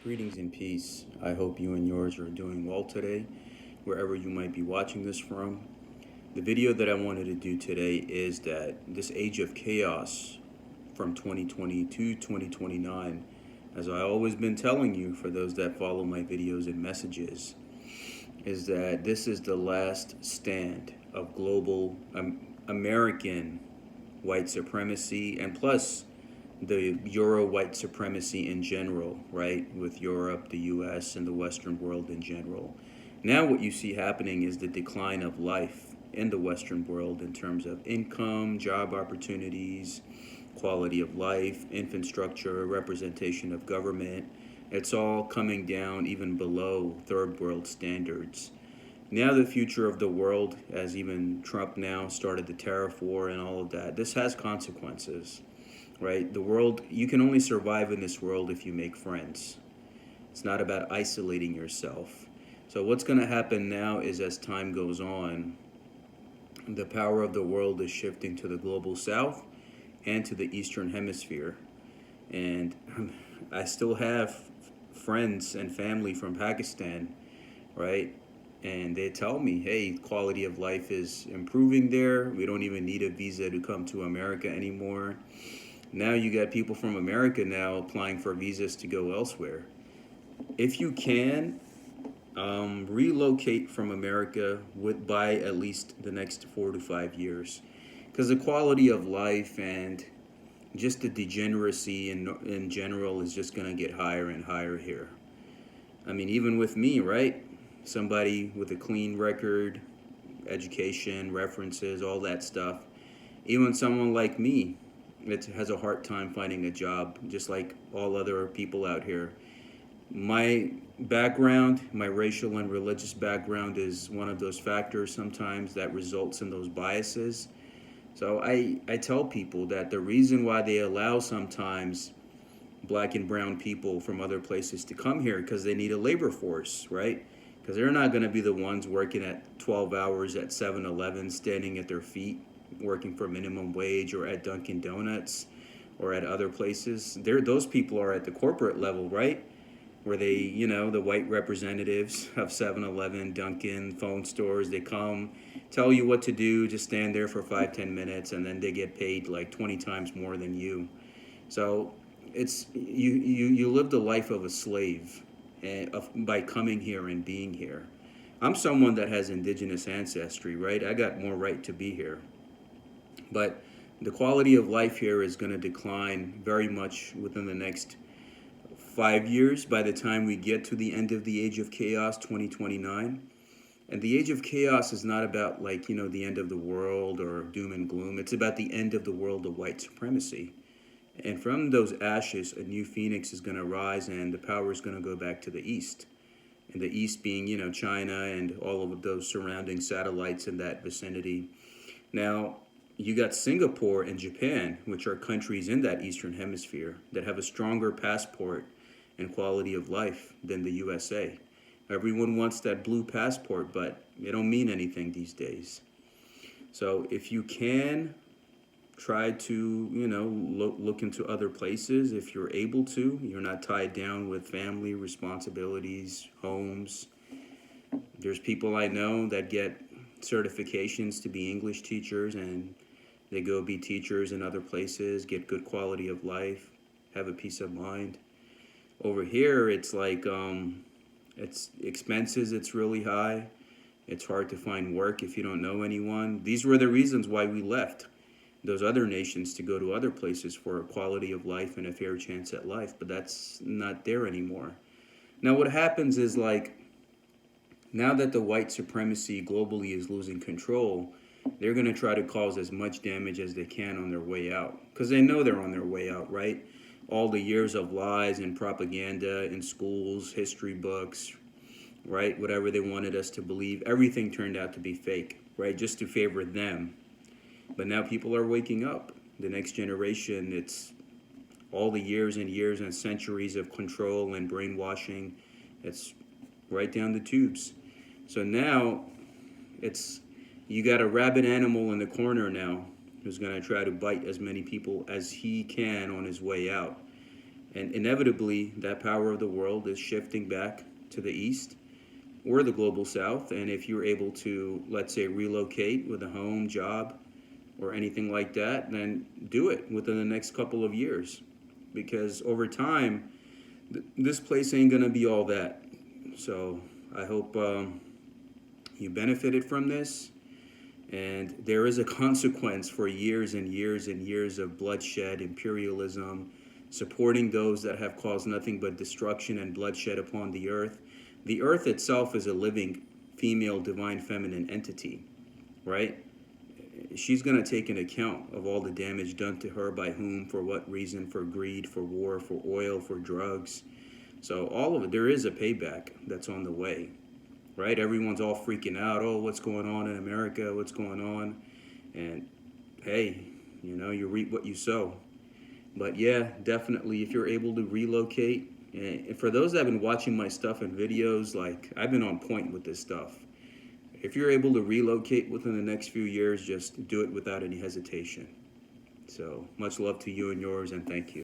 Greetings and peace. I hope you and yours are doing well today, wherever you might be watching this from. The video that I wanted to do today is that this age of chaos from 2020 to 2029, as I always been telling you for those that follow my videos and messages, is that this is the last stand of global American white supremacy and plus the Euro white supremacy in general, right? With Europe, the US, and the Western world in general. Now, what you see happening is the decline of life in the Western world in terms of income, job opportunities, quality of life, infrastructure, representation of government. It's all coming down even below third world standards. Now, the future of the world, as even Trump now started the tariff war and all of that, this has consequences, right? The world, you can only survive in this world if you make friends. It's not about isolating yourself. So, what's going to happen now is as time goes on, the power of the world is shifting to the global south and to the eastern hemisphere. And I still have friends and family from Pakistan, right? And they tell me, hey, quality of life is improving there. We don't even need a visa to come to America anymore. Now you got people from America now applying for visas to go elsewhere. If you can, relocate from America by at least the next 4 to 5 years, because the quality of life and just the degeneracy in general is just going to get higher and higher here. I mean, even with me, right? Somebody with a clean record, education, references, all that stuff. Even someone like me, it has a hard time finding a job, just like all other people out here. My background, my racial and religious background, is one of those factors sometimes that results in those biases. So I tell people that the reason why they allow sometimes black and brown people from other places to come here because they need a labor force, right? Because they're not going to be the ones working at 12 hours at 7-Eleven, standing at their feet, working for minimum wage, or at Dunkin' Donuts, or at other places. Those people are at the corporate level, right? Where they, the white representatives of 7-Eleven, Dunkin', phone stores, they come, tell you what to do, just stand there for 5-10 minutes, and then they get paid like 20 times more than you. So it's you live the life of a slave by coming here and being here. I'm someone that has indigenous ancestry, right? I got more right to be here. But the quality of life here is going to decline very much within the next 5 years by the time we get to the end of the age of chaos, 2029. And the age of chaos is not about the end of the world or doom and gloom. It's about the end of the world of white supremacy. And from those ashes, a new phoenix is going to rise and the power is going to go back to the east. And the east being, China and all of those surrounding satellites in that vicinity. Now, you got Singapore and Japan, which are countries in that eastern hemisphere that have a stronger passport and quality of life than the USA. Everyone wants that blue passport, but it don't mean anything these days. So if you can, try to, look into other places if you're able to. You're not tied down with family responsibilities, homes. There's people I know that get certifications to be English teachers, and they go be teachers in other places, get good quality of life, have a peace of mind. Over here, it's it's expenses, it's really high. It's hard to find work if you don't know anyone. These were the reasons why we left those other nations to go to other places for a quality of life and a fair chance at life, but that's not there anymore. Now, what happens is now that the white supremacy globally is losing control, they're going to try to cause as much damage as they can on their way out because they know they're on their way out, right? All the years of lies and propaganda in schools, history books, right? Whatever they wanted us to believe, everything turned out to be fake, right? Just to favor them. But now people are waking up. The next generation, it's all the years and years and centuries of control and brainwashing. It's right down the tubes. So now you got a rabid animal in the corner now who's going to try to bite as many people as he can on his way out. And inevitably, that power of the world is shifting back to the east or the global south. And if you're able to, let's say, relocate with a home, job, or anything like that, then do it within the next couple of years. Because over time, this place ain't going to be all that. So I hope you benefited from this. And there is a consequence for years and years and years of bloodshed, imperialism, supporting those that have caused nothing but destruction and bloodshed upon the earth. The earth itself is a living female divine feminine entity, right? She's going to take an account of all the damage done to her by whom, for what reason, for greed, for war, for oil, for drugs. So all of it, there is a payback that's on the way, right? Everyone's all freaking out. Oh, what's going on in America? What's going on? And hey, you reap what you sow. But yeah, definitely, if you're able to relocate, and for those that have been watching my stuff and videos, like I've been on point with this stuff. If you're able to relocate within the next few years, just do it without any hesitation. So much love to you and yours, and thank you.